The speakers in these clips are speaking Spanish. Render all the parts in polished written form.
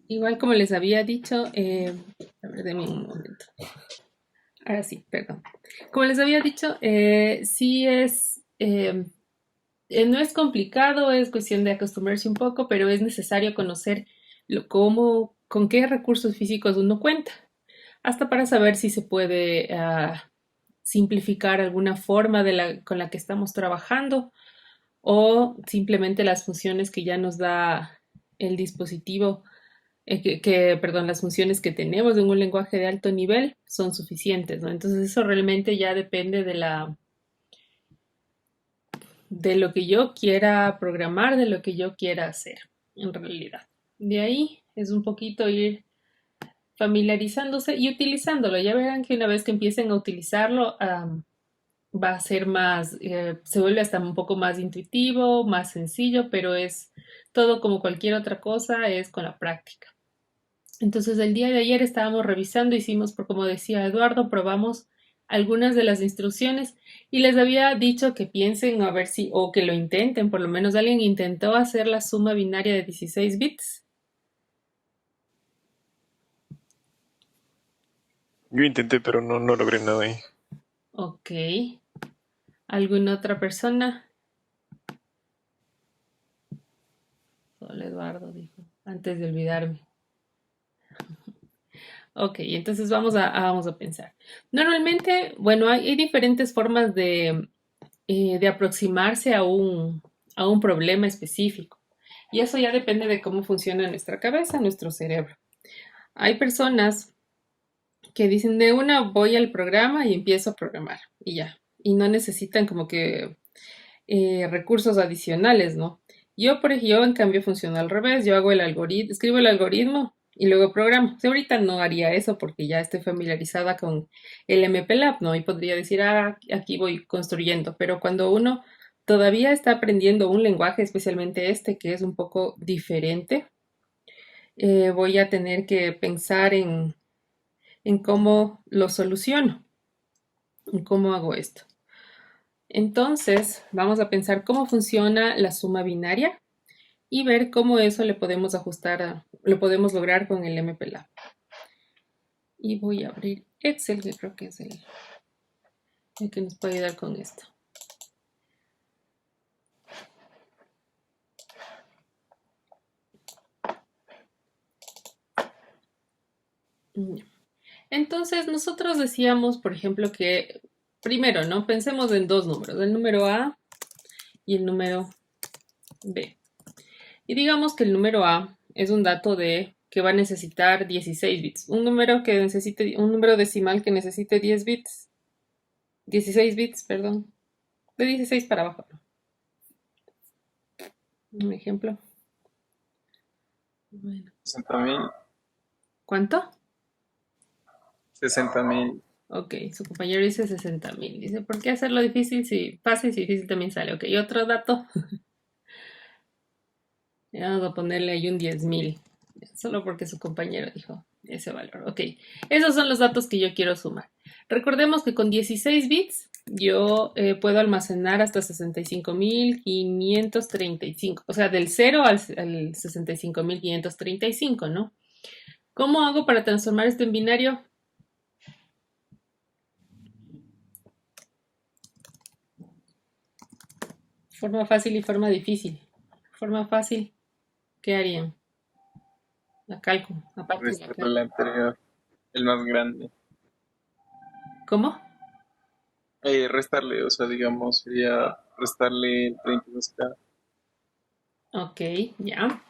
Igual como les había dicho, a ver, denme un momento. Ahora sí, perdón. Como les había dicho, sí no es complicado, es cuestión de acostumbrarse un poco, pero es necesario conocer con qué recursos físicos uno cuenta, hasta para saber si se puede simplificar alguna forma con la que estamos trabajando o simplemente las funciones que ya nos da el dispositivo, perdón, las funciones que tenemos en un lenguaje de alto nivel son suficientes, ¿no? Entonces eso realmente ya depende de lo que yo quiera programar, de lo que yo quiera hacer, en realidad. De ahí es un poquito ir familiarizándose y utilizándolo. Ya verán que una vez que empiecen a utilizarlo, va a ser se vuelve hasta un poco más intuitivo, más sencillo, pero es todo como cualquier otra cosa, es con la práctica. Entonces, el día de ayer estábamos revisando, hicimos, por como decía Eduardo, probamos algunas de las instrucciones y les había dicho que piensen a ver si, o que lo intenten, por lo menos alguien intentó hacer la suma binaria de 16 bits. Yo intenté, pero no logré nada ahí. Ok. ¿Alguna otra persona? Solo Eduardo dijo, antes de olvidarme. Ok, entonces vamos a pensar. Normalmente, bueno, hay diferentes formas de aproximarse a un problema específico. Y eso ya depende de cómo funciona nuestra cabeza, nuestro cerebro. Hay personas que dicen de una voy al programa y empiezo a programar y ya. Y no necesitan como que recursos adicionales, ¿no? Yo en cambio funciono al revés. Yo hago el algoritmo, escribo el algoritmo y luego programo. Si ahorita no haría eso porque ya estoy familiarizada con el MPLAB, ¿no? Y podría decir, aquí voy construyendo. Pero cuando uno todavía está aprendiendo un lenguaje, especialmente este, que es un poco diferente, voy a tener que pensar en cómo lo soluciono, en cómo hago esto. Entonces, vamos a pensar cómo funciona la suma binaria y ver cómo eso le podemos ajustar, lo podemos lograr con el MPLAB. Y voy a abrir Excel, que creo que es el que nos puede ayudar con esto. Entonces, nosotros decíamos, por ejemplo, que primero, ¿no? Pensemos en dos números, el número A y el número B. Y digamos que el número A es un dato que va a necesitar 16 bits. Un número decimal que necesite 10 bits, 16 bits, perdón, de 16 para abajo, ¿no? Un ejemplo. Bueno. 60.000, ¿Cuánto? 60.000. Ok, su compañero dice 60.000. Dice, ¿por qué hacerlo difícil si fácil si difícil también sale? Ok, y otro dato, vamos a ponerle ahí un 10.000, solo porque su compañero dijo ese valor. Ok, esos son los datos que yo quiero sumar. Recordemos que con 16 bits yo puedo almacenar hasta 65.535, o sea, del 0 al 65.535, ¿no? ¿Cómo hago para transformar esto en binario? Forma fácil y forma difícil. Forma fácil, ¿qué harían? La cálculo, aparte de la Restarle cálculo. la anterior, el más grande. ¿Cómo? Restarle, o sea, digamos, sería restarle el 32K. Ok, ya.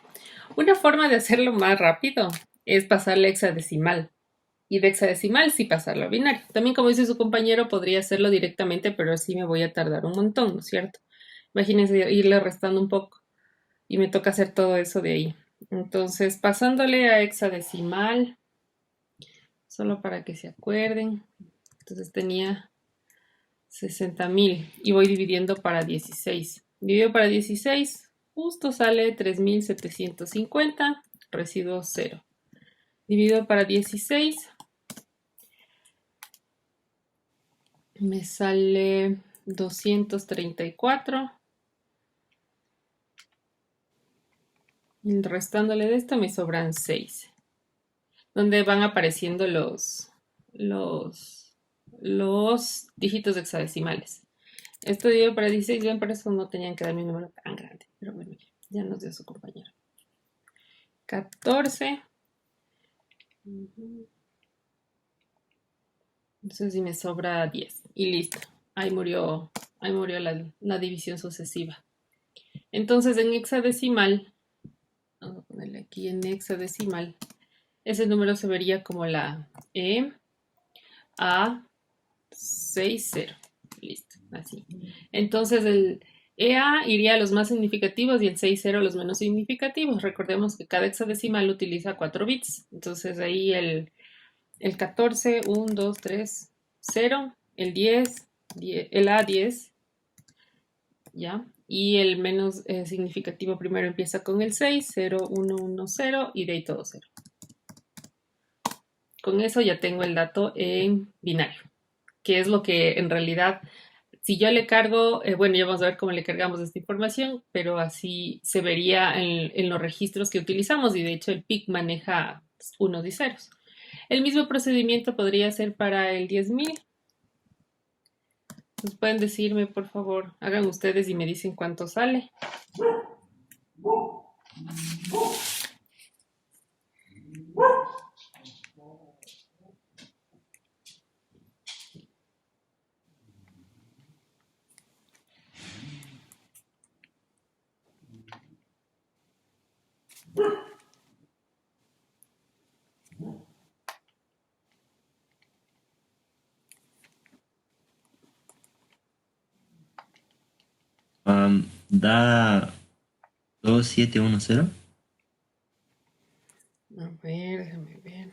Una forma de hacerlo más rápido es pasarle hexadecimal. Y de hexadecimal sí pasarlo a binario. También, como dice su compañero, podría hacerlo directamente, pero así me voy a tardar un montón, ¿no es cierto? Imagínense irle restando un poco y me toca hacer todo eso de ahí. Entonces, pasándole a hexadecimal, solo para que se acuerden. Entonces tenía 60.000 y voy dividiendo para 16. Dividido para 16, justo sale 3.750, residuo 0. Dividido para 16, me sale 234. Y restándole de esto me sobran 6, donde van apareciendo los, los dígitos hexadecimales. Esto dio para 16, bien, por eso no tenían que dar mi número tan grande. Pero bueno, ya nos dio su compañero. 14. Entonces sí me sobra 10. Y listo. Ahí murió la división sucesiva. Entonces en hexadecimal, vamos a ponerle aquí en hexadecimal, ese número se vería como la EA60. Listo, así. Entonces el EA iría a los más significativos y el 60 a los menos significativos. Recordemos que cada hexadecimal utiliza 4 bits. Entonces ahí el 14, 1, 2, 3, 0, el 10, el A10, ¿ya? Y el menos significativo primero empieza con el 6, 0, 1, 1, 0 y de ahí todo 0. Con eso ya tengo el dato en binario, que es lo que en realidad, si yo le cargo, bueno, ya vamos a ver cómo le cargamos esta información, pero así se vería en los registros que utilizamos y de hecho el PIC maneja unos y ceros. El mismo procedimiento podría ser para el 10.000. ¿Nos pueden decirme, por favor? Hagan ustedes y me dicen cuánto sale. Da 2710. A ver, déjame ver.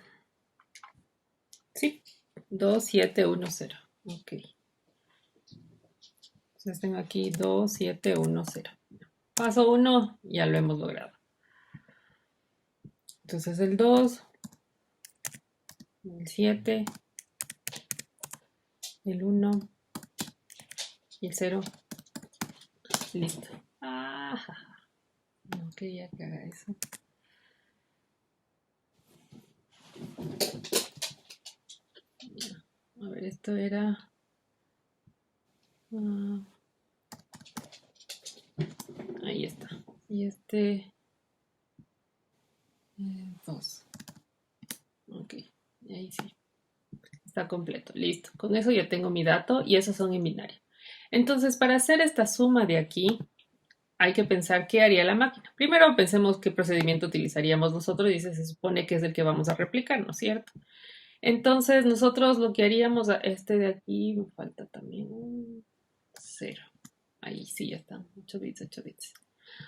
Sí, 2710. Ok. Entonces tengo aquí 2710. Paso 1, ya lo hemos logrado. Entonces el 2, el 7, el 1 y el 0. Listo. Ajá. No quería que haga eso. A ver, esto era... ahí está. Y este... 2. Ok. Ahí sí. Está completo. Listo. Con eso ya tengo mi dato y esos son en binario. Entonces, para hacer esta suma de aquí, hay que pensar qué haría la máquina. Primero pensemos qué procedimiento utilizaríamos nosotros y se supone que es el que vamos a replicar, ¿no es cierto? Entonces nosotros lo que haríamos, este de aquí, me falta también un 0. Ahí sí, ya están, 8 bits, 8 bits.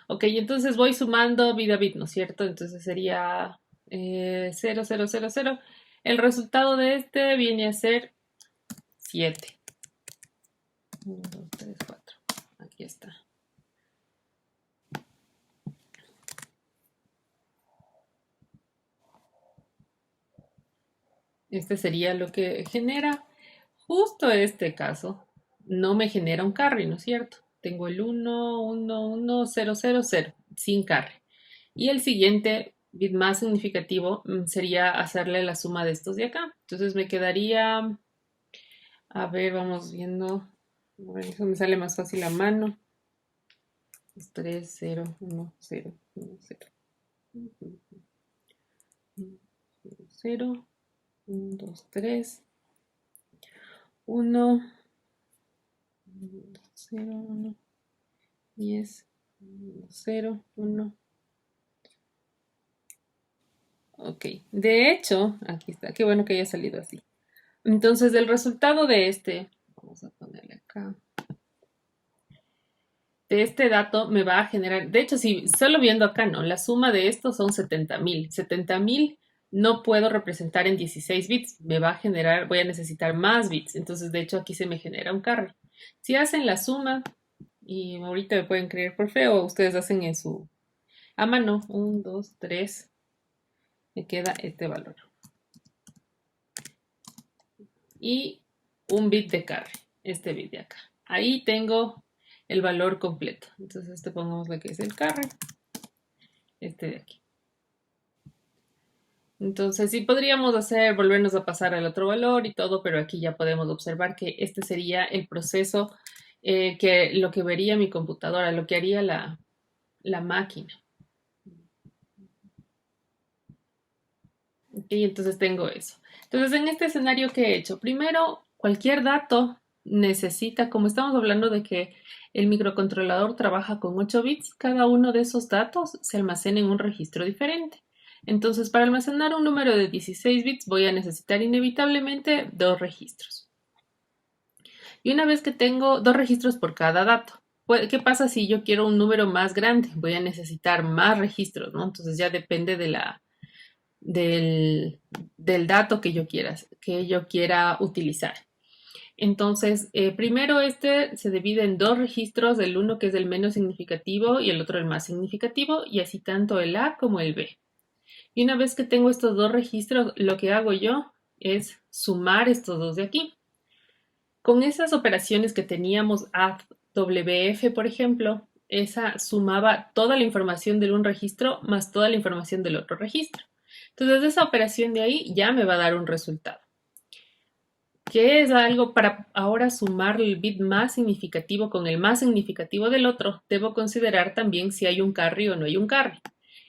Ok, entonces voy sumando bit a bit, ¿no es cierto? Entonces sería 0, 0, 0, 0. El resultado de este viene a ser 7. 1, 2, 3, 4. Aquí está. Este sería lo que genera. Justo este caso no me genera un carry, ¿no es cierto? Tengo el 1, 1, 1, 0, 0, 0, sin carry. Y el siguiente bit más significativo sería hacerle la suma de estos de acá. Entonces me quedaría, a ver, vamos viendo. Bueno, eso me sale más fácil a mano. 3, 0, 1, 0, 1, 0. 0, 1, 2, 3. 1, 0, 1, 10, 0, 1. Ok, de hecho, aquí está, qué bueno que haya salido así. Entonces, el resultado de este, vamos a ponerle acá, de este dato me va a generar, de hecho, si solo viendo acá, ¿no? La suma de estos son 70.000. 70.000 no puedo representar en 16 bits, me va a generar, voy a necesitar más bits. Entonces, de hecho, aquí se me genera un carry. Si hacen la suma, y ahorita me pueden creer por feo, ustedes hacen en su, a mano, 1, 2, 3, me queda este valor. Y un bit de carry, este bit de acá. Ahí tengo el valor completo. Entonces, este pongámosle que es el carry. este de aquí. Entonces sí podríamos volvernos a pasar al otro valor y todo, pero aquí ya podemos observar que este sería el proceso que lo que vería mi computadora, lo que haría la máquina. Ok, entonces tengo eso. Entonces en este escenario que he hecho, primero cualquier dato necesita, como estamos hablando de que el microcontrolador trabaja con 8 bits, cada uno de esos datos se almacena en un registro diferente. Entonces, para almacenar un número de 16 bits voy a necesitar inevitablemente dos registros. Y una vez que tengo dos registros por cada dato, ¿qué pasa si yo quiero un número más grande? Voy a necesitar más registros, ¿no? Entonces ya depende del, del dato que yo quiera utilizar. Entonces, primero este se divide en dos registros, el uno que es el menos significativo y el otro el más significativo, y así tanto el A como el B. Y una vez que tengo estos dos registros, lo que hago yo es sumar estos dos de aquí. Con esas operaciones que teníamos add WF, por ejemplo, esa sumaba toda la información de un registro más toda la información del otro registro. Entonces, esa operación de ahí ya me va a dar un resultado. Que es algo para ahora sumar el bit más significativo con el más significativo del otro, debo considerar también si hay un carry o no hay un carry.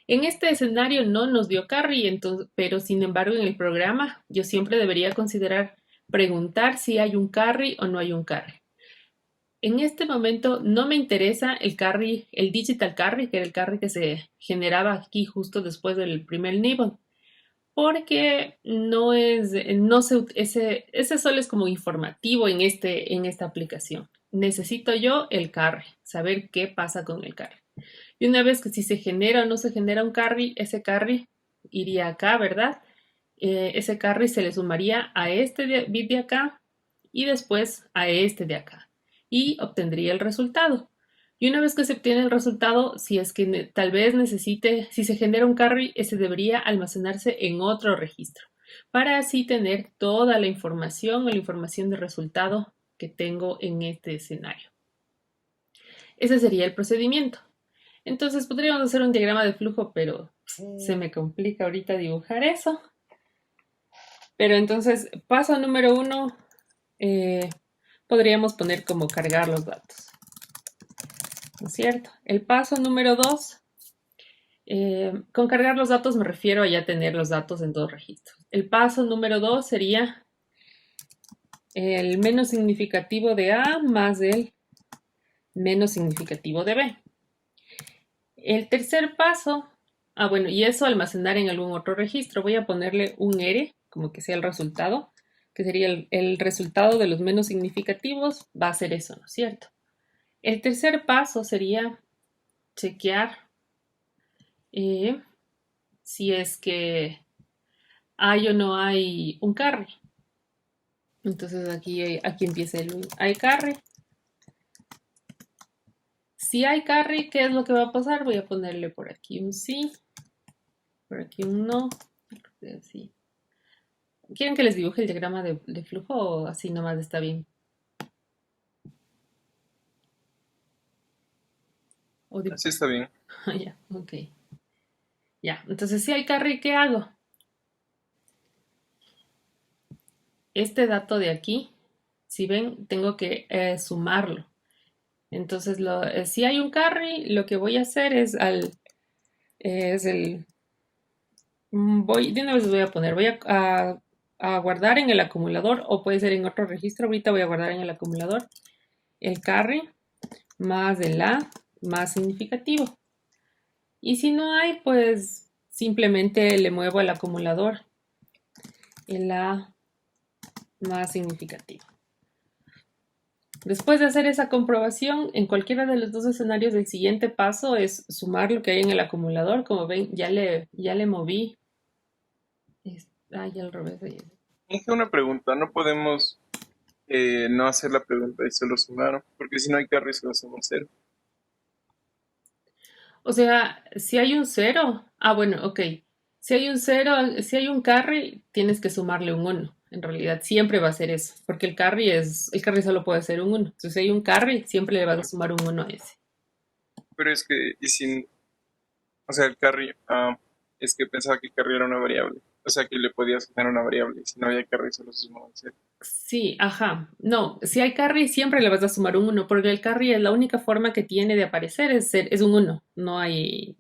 En este escenario no nos dio carry, entonces, pero sin embargo en el programa yo siempre debería considerar preguntar si hay un carry o no hay un carry. En este momento no me interesa el carry, el digital carry, que era el carry que se generaba aquí justo después del primer nibble, porque ese solo es como informativo en esta aplicación. Necesito yo el carry, saber qué pasa con el carry. Y una vez que si se genera o no se genera un carry, ese carry iría acá, ¿verdad? Ese carry se le sumaría a este bit de acá y después a este de acá. Y obtendría el resultado. Y una vez que se obtiene el resultado, si es que tal vez necesite, si se genera un carry, ese debería almacenarse en otro registro, para así tener toda la información o la información de resultado que tengo en este escenario. Ese sería el procedimiento. Entonces podríamos hacer un diagrama de flujo, pero se me complica ahorita dibujar eso. Pero entonces, paso número 1, podríamos poner como cargar los datos. ¿No es cierto? El paso número 2, con cargar los datos me refiero a ya tener los datos en dos registros. El paso número 2 sería el menos significativo de A más el menos significativo de B. El tercer paso, bueno, y eso almacenar en algún otro registro. Voy a ponerle un R, como que sea el resultado, que sería el resultado de los menos significativos, va a ser eso, ¿no es cierto? El tercer paso sería chequear si es que hay o no hay un carry. Entonces aquí empieza hay carry. Si hay carry, ¿qué es lo que va a pasar? Voy a ponerle por aquí un sí, por aquí un no, así. ¿Quieren que les dibuje el diagrama de flujo o así nomás está bien? Así está bien. Ya, ok. Ya, entonces si hay carry, ¿qué hago? Este dato de aquí, si ven, tengo que sumarlo. Entonces, si hay un carry, lo que voy a hacer es de una vez voy a poner, a guardar en el acumulador o puede ser en otro registro. Ahorita voy a guardar en el acumulador el carry más el A más significativo. Y si no hay, pues simplemente le muevo al acumulador el A más significativo. Después de hacer esa comprobación, en cualquiera de los dos escenarios, el siguiente paso es sumar lo que hay en el acumulador. Como ven, ya le moví. Ya al revés. Dije una pregunta, no podemos no hacer la pregunta y solo sumar, porque si no hay carry solo hacemos cero. O sea, si hay un cero, bueno, ok. Si hay un cero, si hay un carry, tienes que sumarle un 1. En realidad siempre va a ser eso, porque el carry solo puede ser un 1. Entonces, si hay un carry, siempre le vas a sumar un 1 a ese. Pero es que, ¿y si O sea, el carry, es que pensaba que el carry era una variable. O sea, que le podías asignar una variable. Y si no había carry, solo se sumaba el cero. Sí, ajá. No, si hay carry siempre le vas a sumar un uno, porque el carry es la única forma que tiene de aparecer, es un uno. No hay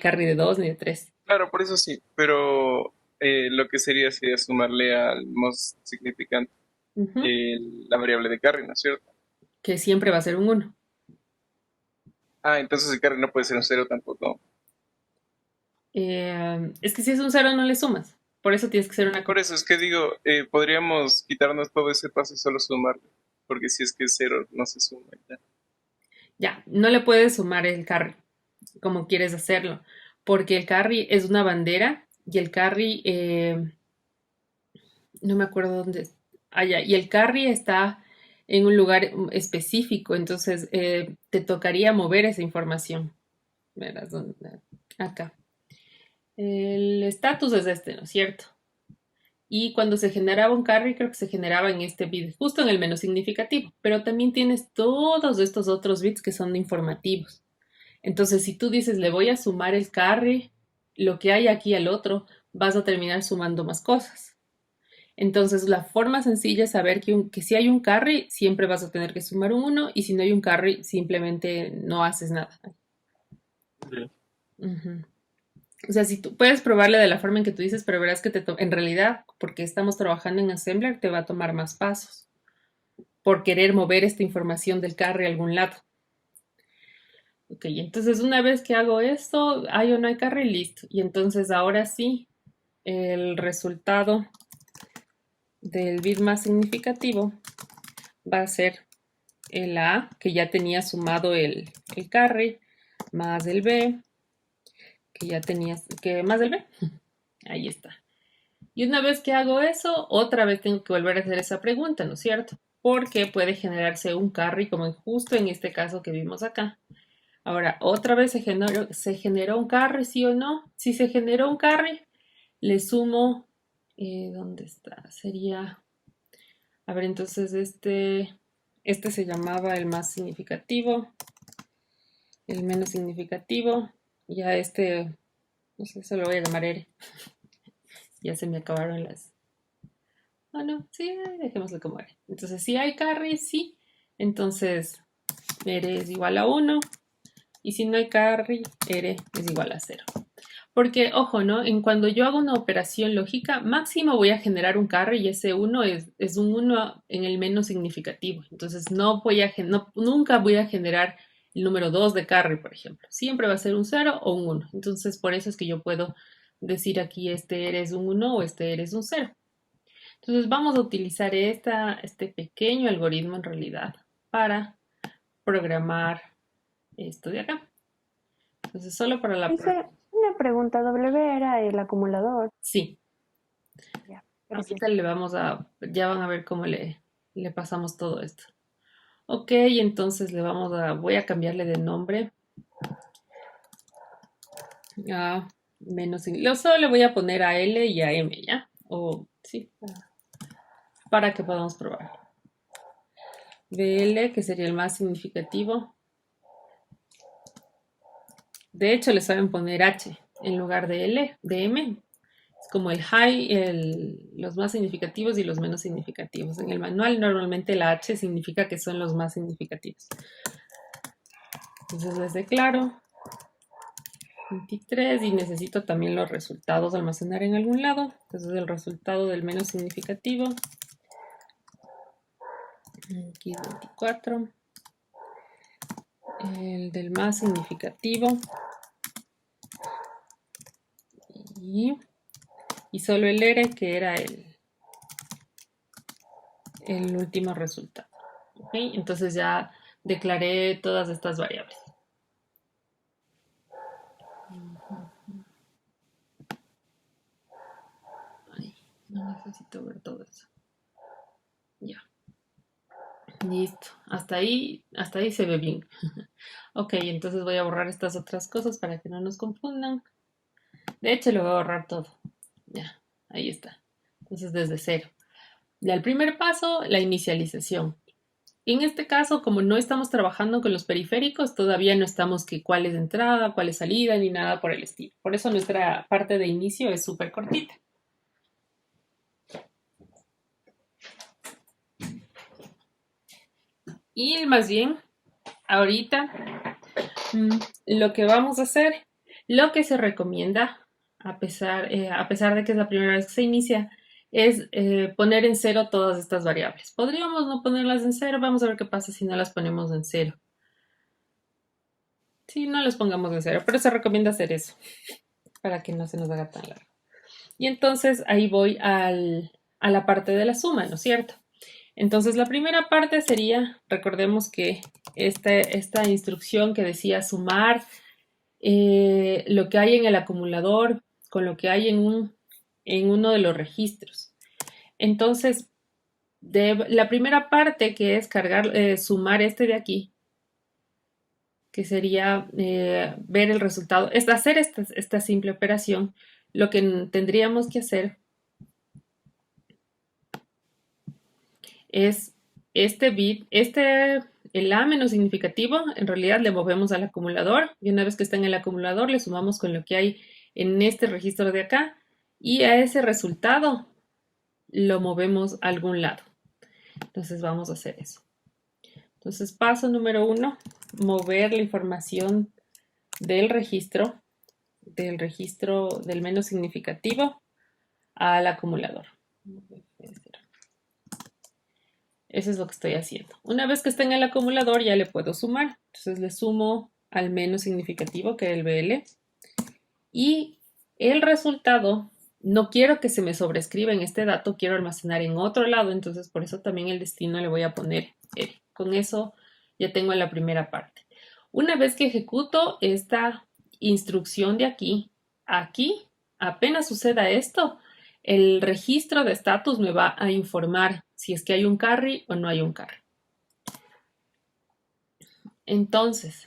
carry de 2 ni de 3. Claro, por eso sí. Pero lo que sería sumarle al most significante la variable de carry, ¿no es cierto? Que siempre va a ser un uno. Entonces el carry no puede ser un cero tampoco. Es que si es un cero no le sumas. Por eso tienes que ser una... Por eso es que digo, podríamos quitarnos todo ese paso y solo sumarle. Porque si es que es cero, no se suma. Ya. Ya, no le puedes sumar el carry como quieres hacerlo, porque el carry es una bandera y el carry, no me acuerdo dónde es. Ya, y el carry está en un lugar específico, entonces te tocaría mover esa información. Verás dónde, acá. El estatus es este, ¿no es cierto? Y cuando se generaba un carry, creo que se generaba en este bit, justo en el menos significativo, pero también tienes todos estos otros bits que son informativos. Entonces, si tú dices, le voy a sumar el carry, lo que hay aquí al otro, vas a terminar sumando más cosas. Entonces, la forma sencilla es saber que si hay un carry, siempre vas a tener que sumar un uno y si no hay un carry, simplemente no haces nada. Ok. Ujú. O sea, si tú puedes probarle de la forma en que tú dices, pero verás que en realidad, porque estamos trabajando en Assembler, te va a tomar más pasos por querer mover esta información del carry a algún lado. Ok, entonces una vez que hago esto, hay o no hay carry, listo. Y entonces ahora sí, el resultado del bit más significativo va a ser el A, que ya tenía sumado el carry, más el B, que ya tenías, que más el B. Ahí está. Y una vez que hago eso, otra vez tengo que volver a hacer esa pregunta, ¿no es cierto? Porque puede generarse un carry, como justo en este caso que vimos acá. Ahora, otra vez se generó un carry, ¿sí o no? Si se generó un carry, le sumo, ¿dónde está? Sería, a ver, entonces este se llamaba el más significativo, el menos significativo, ya no sé, se lo voy a llamar R. Ya se me acabaron las... Ah, no, sí, dejémoslo como R. Entonces, si hay carry, sí. Entonces, R es igual a 1. Y si no hay carry, R es igual a 0. Porque, ojo, ¿no? En cuando yo hago una operación lógica, máximo voy a generar un carry y ese 1 es un 1 en el menos significativo. Entonces, nunca voy a generar el número 2 de carry, por ejemplo. Siempre va a ser un 0 o un 1. Entonces, por eso es que yo puedo decir aquí este eres un 1 o este eres un 0. Entonces, vamos a utilizar este pequeño algoritmo en realidad para programar esto de acá. Entonces, solo para la prueba. Hice una pregunta. W era el acumulador. Sí, Ya, gracias. ahorita ya van a ver cómo le pasamos todo esto. Ok, entonces voy a cambiarle de nombre a solo le voy a poner a L y a M, ¿ya? O sí, para que podamos probar. BL, que sería el más significativo. De hecho, le saben poner H en lugar de L, de M. Es como el high, los más significativos y los menos significativos. En el manual normalmente la H significa que son los más significativos. Entonces les declaro 23 y necesito también los resultados almacenar en algún lado. Entonces el resultado del menos significativo. Aquí 24. El del más significativo. Y solo el R, que era el último resultado. ¿Okay? Entonces ya declaré todas estas variables. Ay, no necesito ver todo eso. Ya. Listo. Hasta ahí se ve bien. Ok, entonces voy a borrar estas otras cosas para que no nos confundan. De hecho, lo voy a borrar todo. Ya, ahí está. Entonces, desde cero. Ya el primer paso, la inicialización. En este caso, como no estamos trabajando con los periféricos, todavía no estamos que cuál es entrada, cuál es salida, ni nada por el estilo. Por eso nuestra parte de inicio es súper cortita. Y más bien, ahorita, lo que vamos a hacer, lo que se recomienda, a pesar de que es la primera vez que se inicia, es poner en cero todas estas variables. Podríamos no ponerlas en cero, vamos a ver qué pasa si no las ponemos en cero. Sí, no las pongamos en cero, pero se recomienda hacer eso, para que no se nos haga tan largo. Y entonces ahí voy a la parte de la suma, ¿no es cierto? Entonces la primera parte sería, recordemos que esta instrucción que decía sumar lo que hay en el acumulador con lo que hay en uno de los registros. Entonces, la primera parte que es sumar este de aquí, que sería ver el resultado, es hacer esta simple operación. Lo que tendríamos que hacer es este bit, el A menos significativo, en realidad le movemos al acumulador y una vez que está en el acumulador le sumamos con lo que hay en este registro de acá y a ese resultado lo movemos a algún lado. Entonces vamos a hacer eso. Entonces paso número 1, mover la información del registro del menos significativo al acumulador. Eso es lo que estoy haciendo. Una vez que está en el acumulador ya le puedo sumar. Entonces le sumo al menos significativo, que es el BL. Y el resultado, no quiero que se me sobrescriba en este dato, quiero almacenar en otro lado. Entonces por eso también el destino le voy a poner L. Con eso ya tengo la primera parte. Una vez que ejecuto esta instrucción de aquí, apenas suceda esto, el registro de estatus me va a informar si es que hay un carry o no hay un carry. Entonces,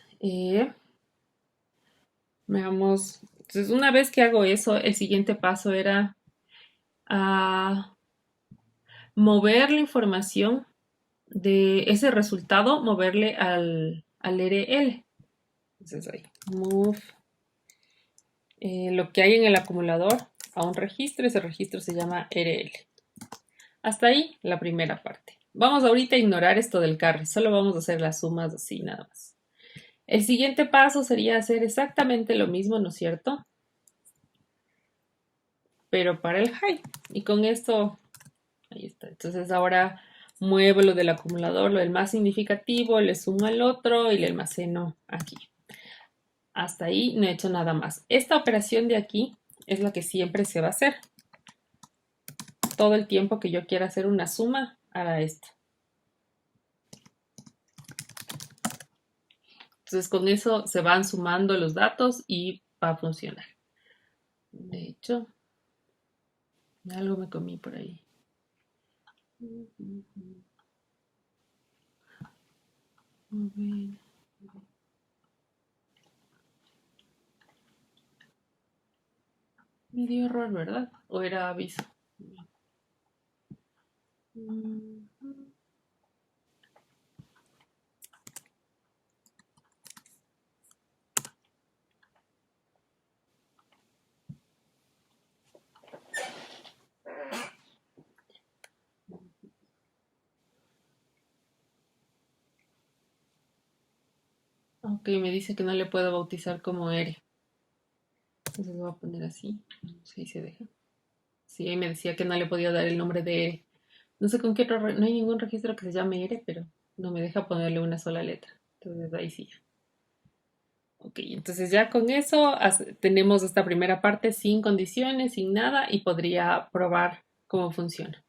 veamos. Entonces, una vez que hago eso, el siguiente paso era mover la información de ese resultado, moverle al RL. Entonces ahí, move lo que hay en el acumulador a un registro, ese registro se llama RL. Hasta ahí la primera parte. Vamos ahorita a ignorar esto del carry, solo vamos a hacer las sumas así nada más. El siguiente paso sería hacer exactamente lo mismo, ¿no es cierto? Pero para el high. Y con esto, ahí está. Entonces ahora muevo lo del acumulador, lo del más significativo, le sumo al otro y le almaceno aquí. Hasta ahí no he hecho nada más. Esta operación de aquí es la que siempre se va a hacer. Todo el tiempo que yo quiera hacer una suma, hará esto. Entonces con eso se van sumando los datos y va a funcionar. De hecho, algo me comí por ahí. A ver. Me dio error, ¿verdad? ¿O era aviso? Ok, me dice que no le puedo bautizar como R. Entonces lo voy a poner así. Sí, se deja. Sí, ahí me decía que no le podía dar el nombre de R. No sé con qué otro, no hay ningún registro que se llame R, pero no me deja ponerle una sola letra. Entonces ahí sí. Ok, entonces ya con eso tenemos esta primera parte sin condiciones, sin nada, y podría probar cómo funciona.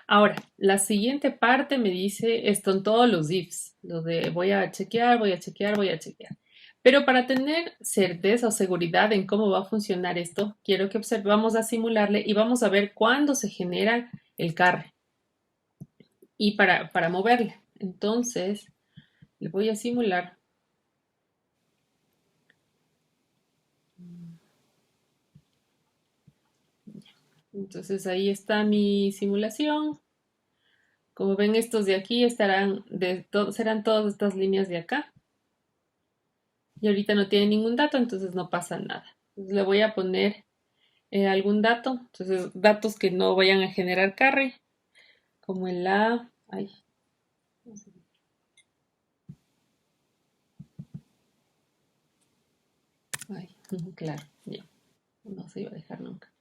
Ahora, la siguiente parte me dice esto en todos los ifs, lo de voy a chequear, voy a chequear, voy a chequear. Pero para tener certeza o seguridad en cómo va a funcionar esto, quiero que vamos a simularle y vamos a ver cuándo se genera el carry y para moverle. Entonces, le voy a simular. Entonces ahí está mi simulación. Como ven, estos de aquí serán todas estas líneas de acá. Y ahorita no tiene ningún dato, entonces no pasa nada. Entonces le voy a poner algún dato. Entonces, datos que no vayan a generar carry, como el A. Ay, claro, ya. No se iba a dejar nunca.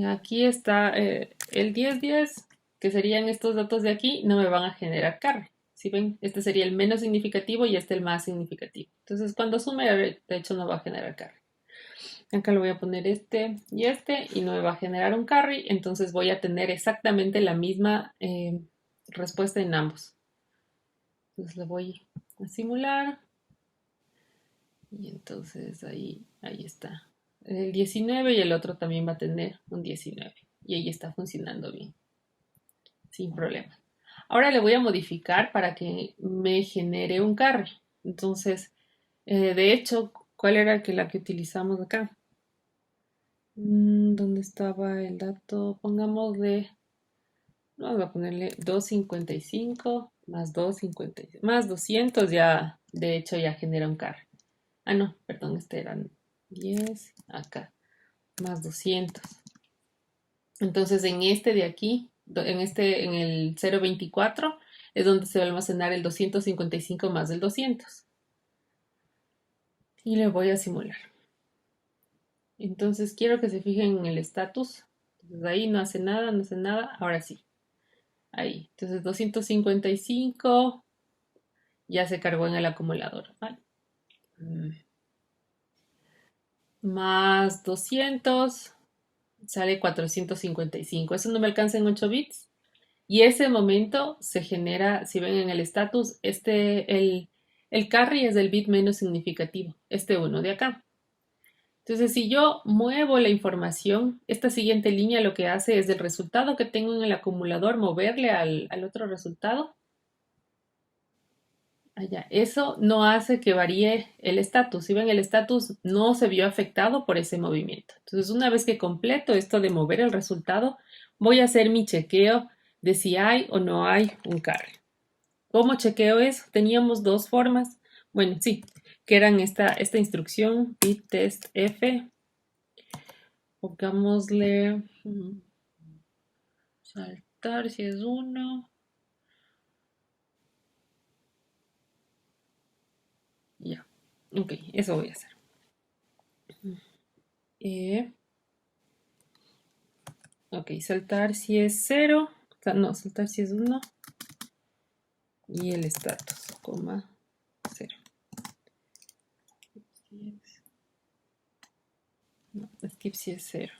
Aquí está el 1010, que serían estos datos de aquí, no me van a generar carry. ¿Sí ven? Este sería el menos significativo y este el más significativo. Entonces, cuando sume, de hecho, no va a generar carry. Acá le voy a poner este y no me va a generar un carry. Entonces, voy a tener exactamente la misma respuesta en ambos. Entonces, le voy a simular. Y entonces, ahí está. El 19 y el otro también va a tener un 19. Y ahí está funcionando bien. Sin problema. Ahora le voy a modificar para que me genere un carry. Entonces, de hecho, ¿cuál era la que utilizamos acá? ¿Dónde estaba el dato? Pongámosle, vamos a ponerle 255 más 255 más 200 ya, de hecho ya genera un carry. Ah, no, perdón, este eran 10 acá, más 200. Entonces en este de aquí, en el 024, es donde se va a almacenar el 255 más el 200. Y le voy a simular. Entonces quiero que se fijen en el estatus. Entonces ahí no hace nada, no hace nada. Ahora sí. Ahí. Entonces 255 ya se cargó en el acumulador. ¿Vale? Más 200 sale 455. Eso no me alcanza en 8 bits. Y ese momento se genera, si ven en el estatus, el carry es el bit menos significativo, este uno de acá. Entonces, si yo muevo la información, esta siguiente línea lo que hace es del resultado que tengo en el acumulador, moverle al otro resultado. Allá. Eso no hace que varíe el estatus. Si ven, el estatus no se vio afectado por ese movimiento. Entonces, una vez que completo esto de mover el resultado, voy a hacer mi chequeo de si hay o no hay un carry. ¿Cómo chequeo eso? Teníamos dos formas. Bueno, sí, que eran esta instrucción, bit test f. Pongámosle saltar si es 1. Ya, ok, eso voy a hacer. Ok, saltar si es 0. No, saltar si es 1. Y el status, coma 0. No, skip si es 0.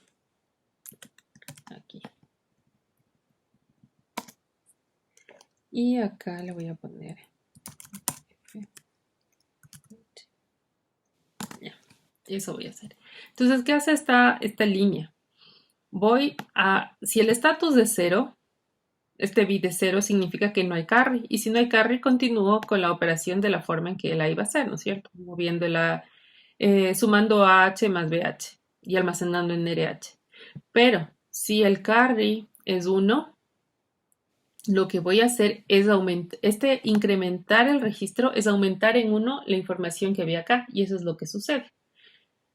Aquí. Y acá le voy a poner ya, eso voy a hacer. Entonces, ¿qué hace esta línea? Si el estatus de 0, este bit de 0 significa que no hay carry. Y si no hay carry, continúo con la operación de la forma en que la iba a hacer, ¿no es cierto? Moviéndola, sumando AH más BH y almacenando en RH. Pero si el carry es 1, lo que voy a hacer es incrementar el registro, es aumentar en 1 la información que había acá. Y eso es lo que sucede.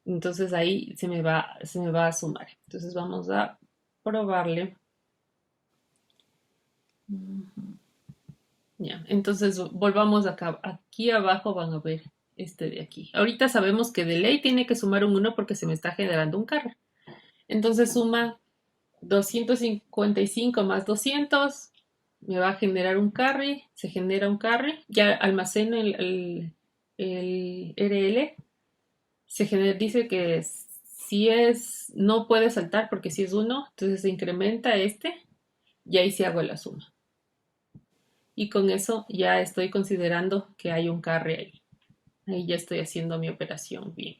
Entonces ahí se me va a sumar. Entonces vamos a probarle. Ya, entonces volvamos acá. Aquí abajo van a ver este de aquí. Ahorita sabemos que de ley tiene que sumar un 1 porque se me está generando un carry. Entonces suma 255 más 200. Me va a generar un carry. Se genera un carry. Ya almaceno el RL. Dice que si no puede saltar porque si es 1, entonces se incrementa este y ahí sí hago la suma. Y con eso ya estoy considerando que hay un carry ahí. Ahí ya estoy haciendo mi operación bien.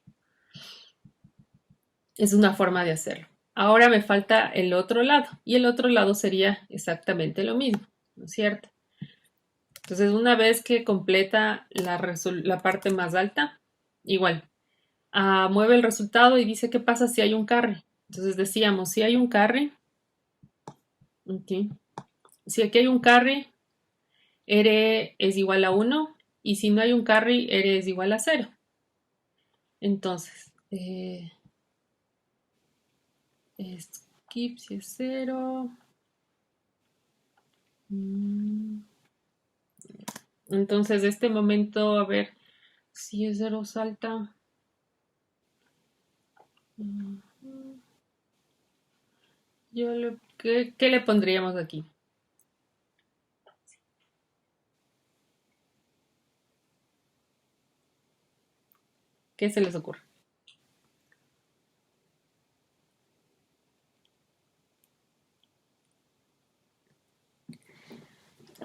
Es una forma de hacerlo. Ahora me falta el otro lado. Y el otro lado sería exactamente lo mismo, ¿no es cierto? Entonces, una vez que completa la parte más alta, igual, mueve el resultado y dice qué pasa si hay un carry. Entonces decíamos, si hay un carry, okay, si aquí hay un carry, R es igual a 1 y si no hay un carry, R es igual a 0. Entonces, skip si es 0. Entonces, este momento, a ver, si es 0 salta. ¿Qué le pondríamos aquí? ¿Qué se les ocurre?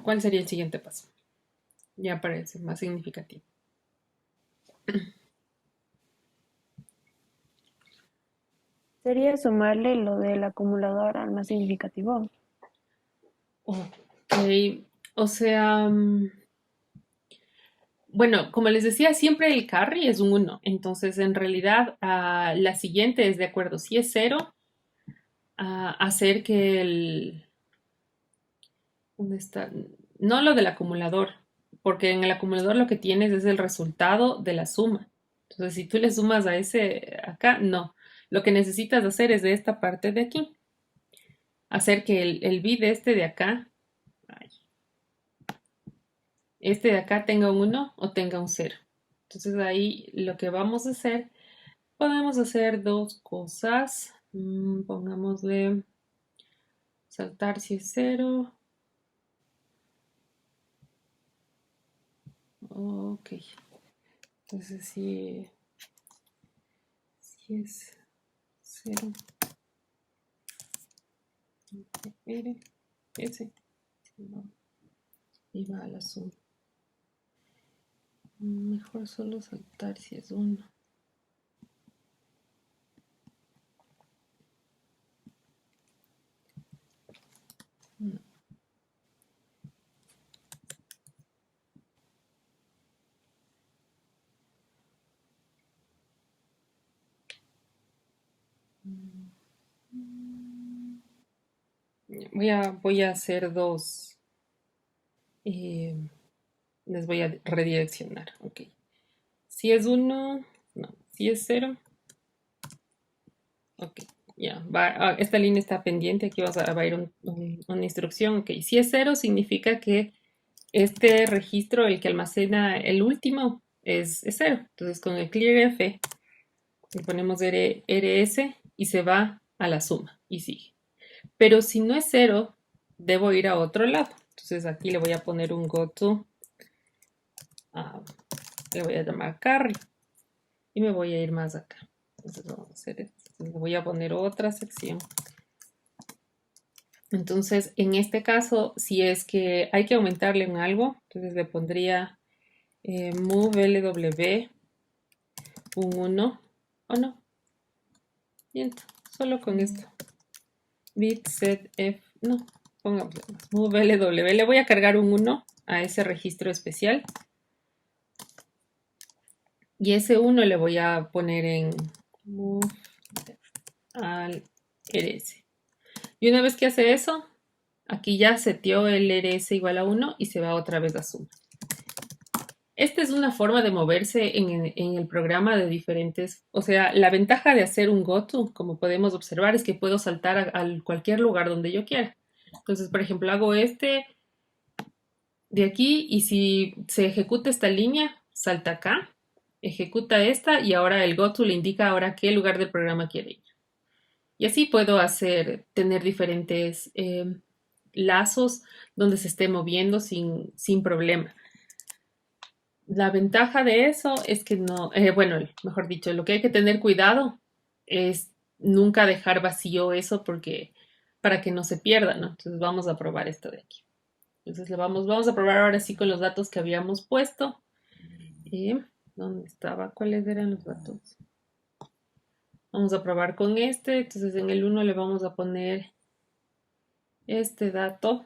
¿Cuál sería el siguiente paso? Ya parece más significativo. Sería sumarle lo del acumulador al más significativo. Ok, o sea, bueno, como les decía, siempre el carry es un 1. Entonces, en realidad, la siguiente es de acuerdo. Si es 0, hacer que el... ¿Dónde está? No lo del acumulador, porque en el acumulador lo que tienes es el resultado de la suma. Entonces, si tú le sumas a ese acá, no. Lo que necesitas hacer es de esta parte de aquí. Hacer que el bit este de acá, este de acá tenga un 1 o tenga un 0. Entonces ahí lo que vamos a hacer, podemos hacer dos cosas. Pongámosle saltar si es 0. Ok. Entonces si es 0. R, S. Y va a la suma. Mejor solo saltar si es 1. No. Voy a hacer dos. Les voy a redireccionar. Ok. Si es 1, no. Si es 0, ok. Ya, esta línea está pendiente. Aquí va a ir una instrucción. Ok. Si es 0, significa que este registro, el que almacena el último, es 0. Entonces, con el clear F, le ponemos RS y se va a la suma y sigue. Pero si no es 0, debo ir a otro lado. Entonces aquí le voy a poner un goto, le voy a llamar carry y me voy a ir más acá. Entonces vamos a hacer esto. Le voy a poner otra sección. Entonces, en este caso, si es que hay que aumentarle un algo, entonces le pondría move LW un 1 o no. Miento, solo con esto. Bit set F, no, pongamos move LW. Le voy a cargar un 1 a ese registro especial. Y ese 1 le voy a poner en move al RS. Y una vez que hace eso, aquí ya seteó el RS igual a 1 y se va otra vez a suma. Esta es una forma de moverse en el programa de diferentes, o sea, la ventaja de hacer un goto, como podemos observar, es que puedo saltar a cualquier lugar donde yo quiera. Entonces, por ejemplo, hago este de aquí y si se ejecuta esta línea, salta acá, ejecuta esta y ahora el goto le indica ahora qué lugar del programa quiere ir. Y así puedo tener diferentes lazos donde se esté moviendo sin problema. La ventaja de eso es que no, bueno, mejor dicho, lo que hay que tener cuidado es nunca dejar vacío eso porque para que no se pierda, ¿no? Entonces vamos a probar esto de aquí. Entonces vamos a probar ahora sí con los datos que habíamos puesto. ¿Dónde estaba? ¿Cuáles eran los datos? Vamos a probar con este. Entonces en el 1 le vamos a poner este dato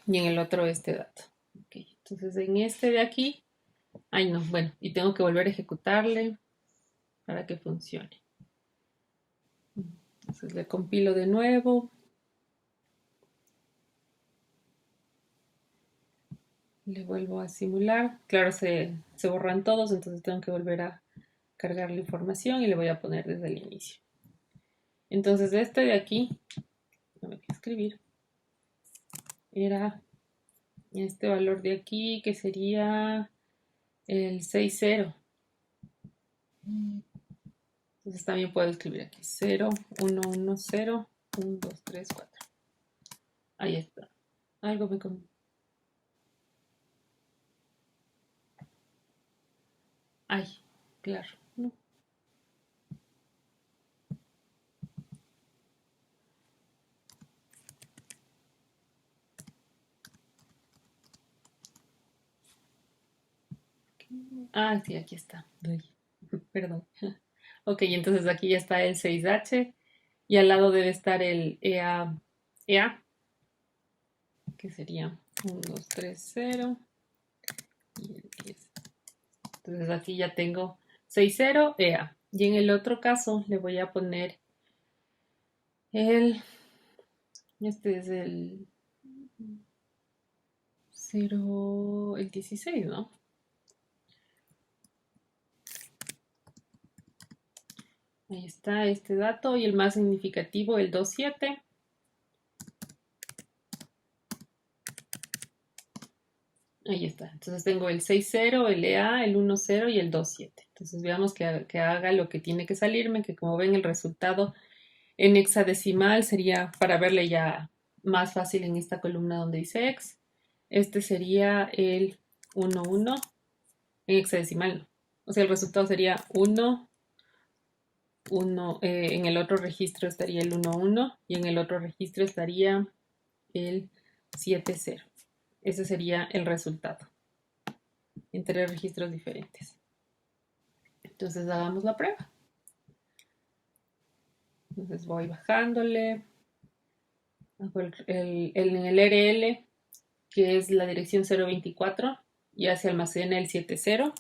y en el otro este dato. Okay. Entonces en este de aquí, ay no, bueno, y tengo que volver a ejecutarle para que funcione. Entonces le compilo de nuevo. Le vuelvo a simular. Claro, se borran todos, entonces tengo que volver a cargar la información y le voy a poner desde el inicio. Entonces este de aquí, no me quiero escribir, era este valor de aquí que sería el 60. Entonces también puedo escribir aquí 0, 1, 1, 0, 1, 2, 3, 4. Ahí está. Algo me... Ay, claro. No. Ah, sí, aquí está. Ay, perdón. Ok, entonces aquí ya está el 6H y al lado debe estar el EA, que sería 1, 2, 3, 0 y el 10. Entonces aquí ya tengo 60 EA. Y en el otro caso le voy a poner este es el 0, el 16, ¿no? Ahí está este dato y el más significativo, el 27. Ahí está. Entonces tengo el 60, el EA, el 10 y el 27. Entonces veamos que haga lo que tiene que salirme, que como ven el resultado en hexadecimal sería para verle ya más fácil en esta columna donde dice X. Este sería el 11 en hexadecimal, no. O sea, el resultado sería 1, 1, en el otro registro estaría el 11 y en el otro registro estaría el 70. Ese sería el resultado en 3 registros diferentes. Entonces hagamos la prueba. Entonces voy bajándole. Hago en el RL, que es la dirección 024, ya se almacena el 70.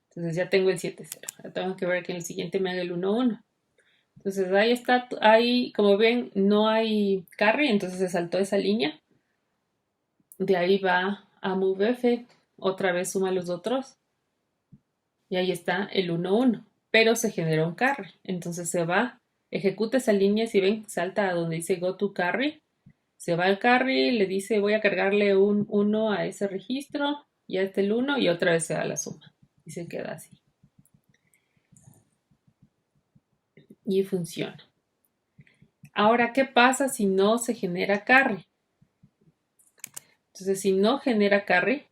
Entonces ya tengo el 70. Ahora tengo que ver que en el siguiente me haga el 11. Entonces ahí está, ahí como ven no hay carry, entonces se saltó esa línea. De ahí va a movef, otra vez suma los otros. Y ahí está el 11, pero se generó un carry. Entonces se va, ejecuta esa línea, si ven, salta a donde dice go to carry. Se va al carry, le dice voy a cargarle un 1 a ese registro, ya está el 1 y otra vez se da la suma. Y se queda así. Y funciona. Ahora, ¿qué pasa si no se genera carry? Entonces, si no genera carry,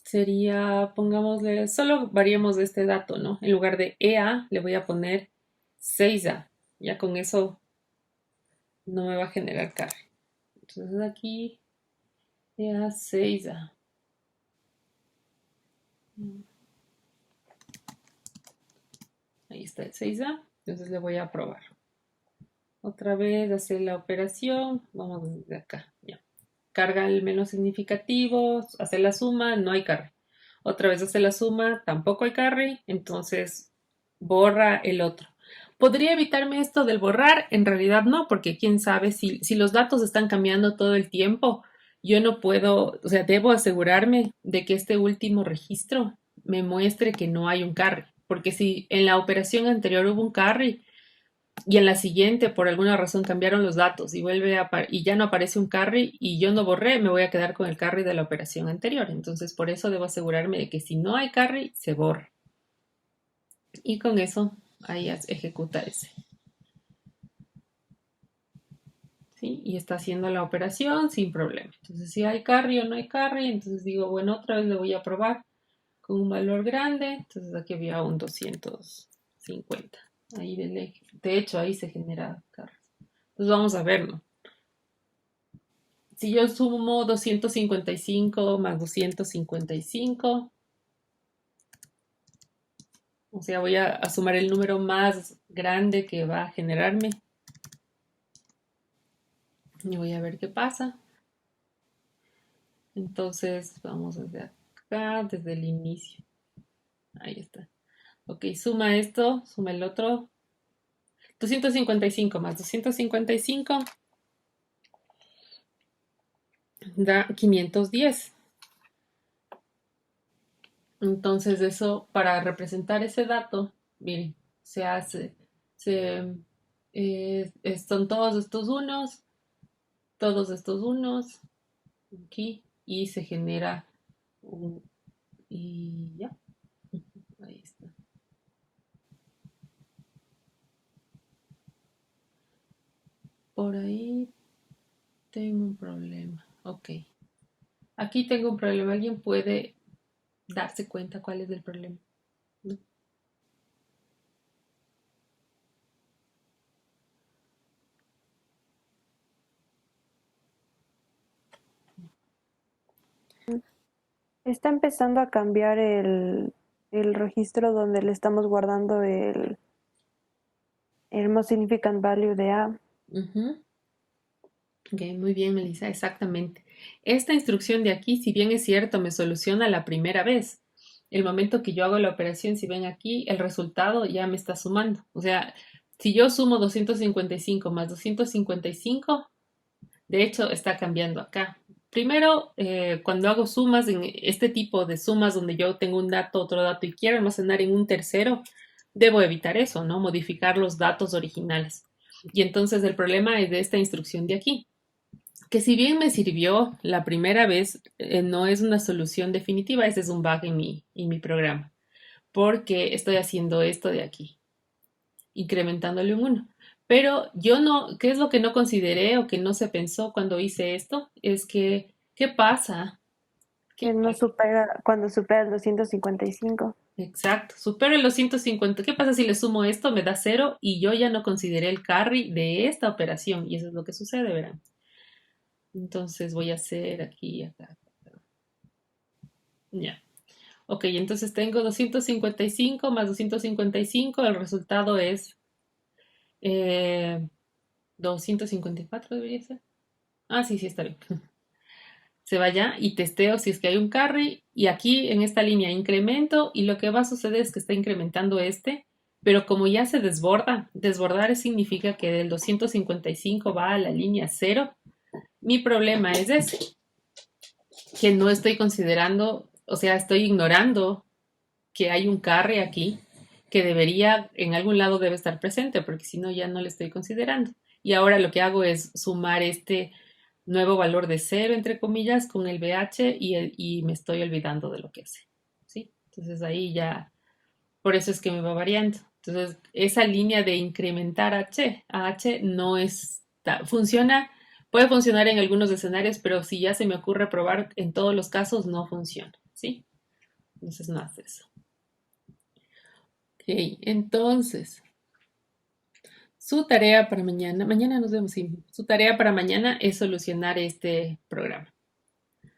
sería, pongámosle, solo variemos de este dato, ¿no? En lugar de EA, le voy a poner 6A. Ya con eso no me va a generar carry. Entonces aquí, EA 6A. Ahí está el 6A. Entonces le voy a probar. Otra vez hacer la operación. Vamos desde acá. Ya. Carga el menos significativo. Hacer la suma. No hay carry. Otra vez hace la suma. Tampoco hay carry. Entonces borra el otro. ¿Podría evitarme esto del borrar? En realidad no, porque quién sabe si los datos están cambiando todo el tiempo. Yo no puedo, o sea, debo asegurarme de que este último registro me muestre que no hay un carry. Porque si en la operación anterior hubo un carry, y en la siguiente por alguna razón cambiaron los datos y y ya no aparece un carry y yo no borré, me voy a quedar con el carry de la operación anterior. Entonces por eso debo asegurarme de que si no hay carry, se borra. Y con eso ahí ejecuta ese. ¿Sí? Y está haciendo la operación sin problema. Entonces si hay carry o no hay carry, entonces digo, bueno, otra vez le voy a probar con un valor grande. Entonces aquí había un 250. Ahí de hecho, ahí se genera carry. Entonces vamos a verlo. Si yo sumo 255 más 255, o sea, voy a sumar el número más grande que va a generarme. Y voy a ver qué pasa. Entonces, vamos desde acá, desde el inicio. Ahí está. Ok, suma esto, suma el otro. 255 más 255 da 510. Entonces eso, para representar ese dato, miren, se hace, se, son todos estos unos, aquí, y se genera un, y ya, ahí está. Por ahí tengo un problema, ok. Aquí tengo un problema, ¿alguien puede darse cuenta cuál es el problema? ¿No? Está empezando a cambiar el registro donde le estamos guardando el most significant value de A. Ujú. Ok, muy bien, Melissa, exactamente. Esta instrucción de aquí, si bien es cierto, me soluciona la primera vez. El momento que yo hago la operación, si ven aquí, el resultado ya me está sumando. O sea, si yo sumo 255 más 255, de hecho, está cambiando acá. Primero, cuando hago sumas, en este tipo de sumas donde yo tengo un dato, otro dato y quiero almacenar en un tercero, debo evitar eso, ¿no? Modificar los datos originales. Y entonces el problema es de esta instrucción de aquí que si bien me sirvió la primera vez, no es una solución definitiva, ese es un bug en mi programa, porque estoy haciendo esto de aquí, incrementándole un uno. Pero yo no, ¿qué es lo que no consideré o que no se pensó cuando hice esto? Es que, ¿qué pasa? Que ¿Qué no pasa? supera, cuando supera el 255. Exacto, supero los 150. ¿Qué pasa si le sumo esto? Me da cero y yo ya no consideré el carry de esta operación y eso es lo que sucede, verán. Entonces voy a hacer aquí, acá. Ya. Ok, entonces tengo 255 más 255, el resultado es eh, 254 debería ser. Ah, sí, sí, está bien. Se va ya y testeo si es que hay un carry y aquí en esta línea incremento y lo que va a suceder es que está incrementando este, pero como ya se desborda, desbordar significa que del 255 va a la línea cero. Mi problema es ese, que no estoy considerando, o sea, estoy ignorando que hay un carry aquí que debería, en algún lado debe estar presente, porque si no ya no le estoy considerando. Y ahora lo que hago es sumar este nuevo valor de cero, entre comillas, con el BH y me estoy olvidando de lo que hace. ¿Sí? Entonces ahí ya, por eso es que me va variando. Entonces, esa línea de incrementar a H no funciona, puede funcionar en algunos escenarios, pero si ya se me ocurre probar en todos los casos, no funciona. ¿Sí? Entonces no hace eso. Ok, entonces, su tarea para mañana, mañana nos vemos, sí. Su tarea para mañana es solucionar este programa.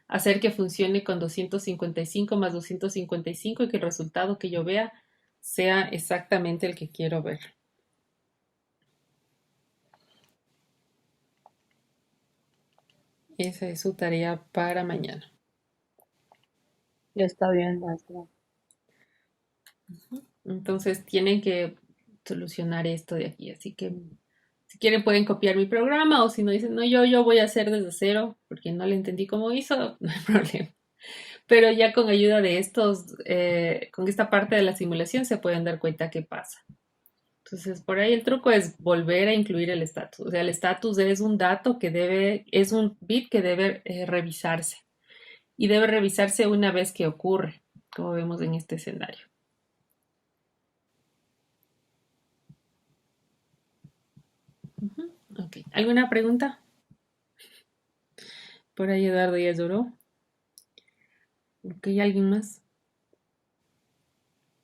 Hacer que funcione con 255 más 255 y que el resultado que yo vea sea exactamente el que quiero ver. Esa es su tarea para mañana. Ya está bien, maestra. Entonces tienen que solucionar esto de aquí. Así que si quieren pueden copiar mi programa o si no dicen, no, yo voy a hacer desde cero porque no le entendí cómo hizo, no hay problema. Pero ya con ayuda de estos, con esta parte de la simulación se pueden dar cuenta qué pasa. Entonces, por ahí el truco es volver a incluir el estatus. O sea, el estatus es un dato que debe, es un bit que debe revisarse. Y debe revisarse una vez que ocurre, como vemos en este escenario. Ujú. Ok. ¿Alguna pregunta? Por ahí Eduardo ya lloró. Ok, ¿alguien más?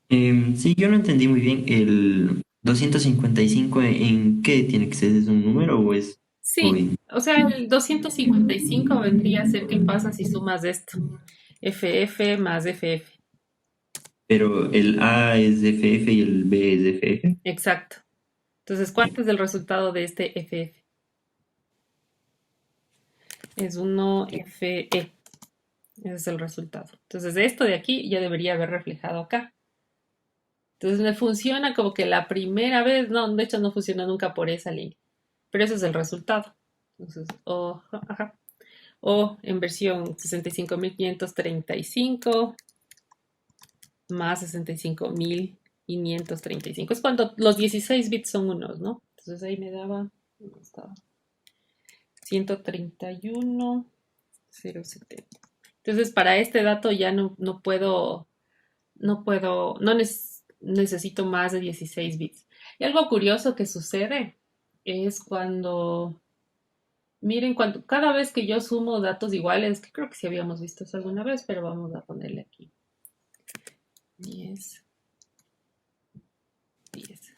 Sí, yo no entendí muy bien. ¿El 255 en qué tiene que ser? ¿Es un número o es...? o Sí, en- o sea, el 255 vendría a ser qué pasa si sumas esto. FF más FF. pero el A es de FF y el B es de FF. Exacto. Entonces, ¿cuánto es el resultado de este FF? Es 1FE. Ese es el resultado. Entonces, esto de aquí ya debería haber reflejado acá. Entonces, me funciona como que la primera vez, no, de hecho no funciona nunca por esa línea. Pero ese es el resultado. Entonces, ajá. O en versión 65.535 más 65.535. Es cuando los 16 bits son unos, ¿no? Entonces ahí me daba, ¿dónde estaba? 131.070. Entonces para este dato ya no puedo, necesito más de 16 bits. Y algo curioso que sucede es cuando, miren, cuando cada vez que yo sumo datos iguales, que creo que sí habíamos visto eso alguna vez, pero vamos a ponerle aquí 10, 10,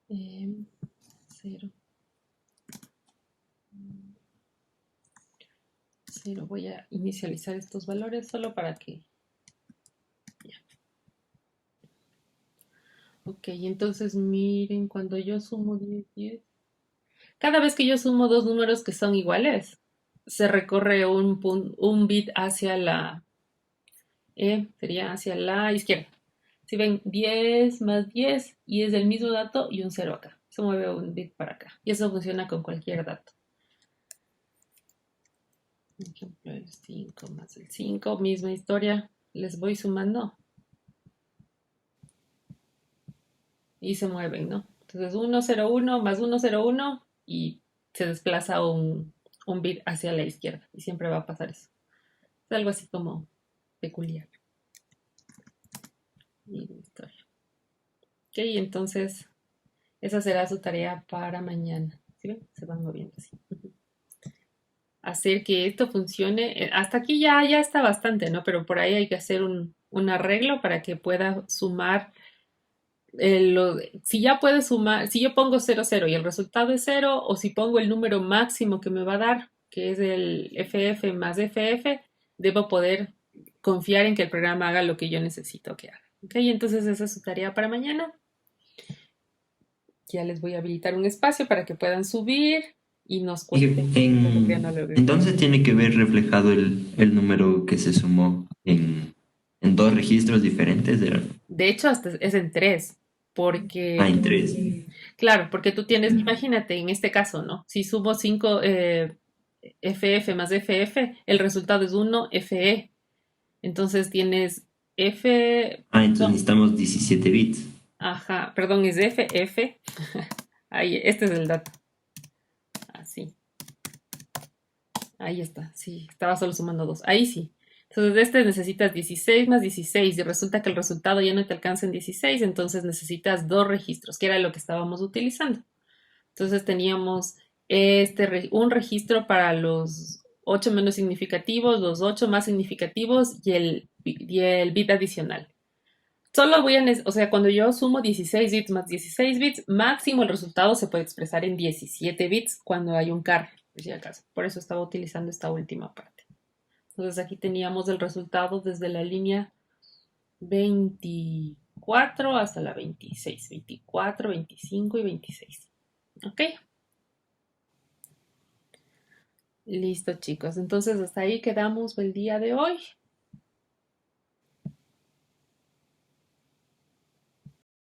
0, 0. Voy a inicializar estos valores solo para que... Ya. Ok, entonces miren, cuando yo sumo 10, 10, cada vez que yo sumo dos números que son iguales, se recorre un bit hacia la, sería hacia la izquierda. Si ven, 10 más 10 y es el mismo dato y un 0 acá. Se mueve un bit para acá. Y eso funciona con cualquier dato. Por ejemplo, el 5 más el 5, misma historia. Les voy sumando. Y se mueven, ¿no? Entonces 101 más 101 y se desplaza un bit hacia la izquierda. Y siempre va a pasar eso. Es algo así como peculiar. Misma historia. Ok, entonces esa será su tarea para mañana. ¿Sí ven? Se van moviendo así. Hacer que esto funcione. Hasta aquí ya está bastante, ¿no? Pero por ahí hay que hacer un arreglo para que pueda sumar. Si ya puede sumar, si yo pongo 0, 0 y el resultado es 0, o si pongo el número máximo que me va a dar, que es el FF más FF, debo poder confiar en que el programa haga lo que yo necesito que haga. ¿Ok? Entonces esa es su tarea para mañana. Ya les voy a habilitar un espacio para que puedan subir y nos Y cuenten lo logré o no logré. entonces tiene que ver reflejado el número que se sumó en dos registros diferentes. De hecho, hasta es en 3, Ah, porque, en tres. claro, porque tú tienes, imagínate en este caso, ¿no? Si sumo 5 FF más FF, el resultado es 1 FE. Entonces tienes F, Ah, entonces no, necesitamos 17 bits. ajá, perdón, es FF. Ahí, este es el dato. Así. Ahí está, sí, estaba solo sumando 2. Ahí sí. Entonces, de este necesitas 16 más 16 y resulta que el resultado ya no te alcanza en 16, entonces necesitas dos registros, que era lo que estábamos utilizando. Entonces teníamos un registro para los 8 menos significativos, los 8 más significativos y el bit adicional. Solo o sea, cuando yo sumo 16 bits más 16 bits, máximo el resultado se puede expresar en 17 bits cuando hay un carry, por si acaso. Por eso estaba utilizando esta última parte. Entonces aquí teníamos el resultado desde la línea 24 hasta la 26. 24, 25 y 26. ¿Ok? Listo, chicos. Entonces hasta ahí quedamos el día de hoy.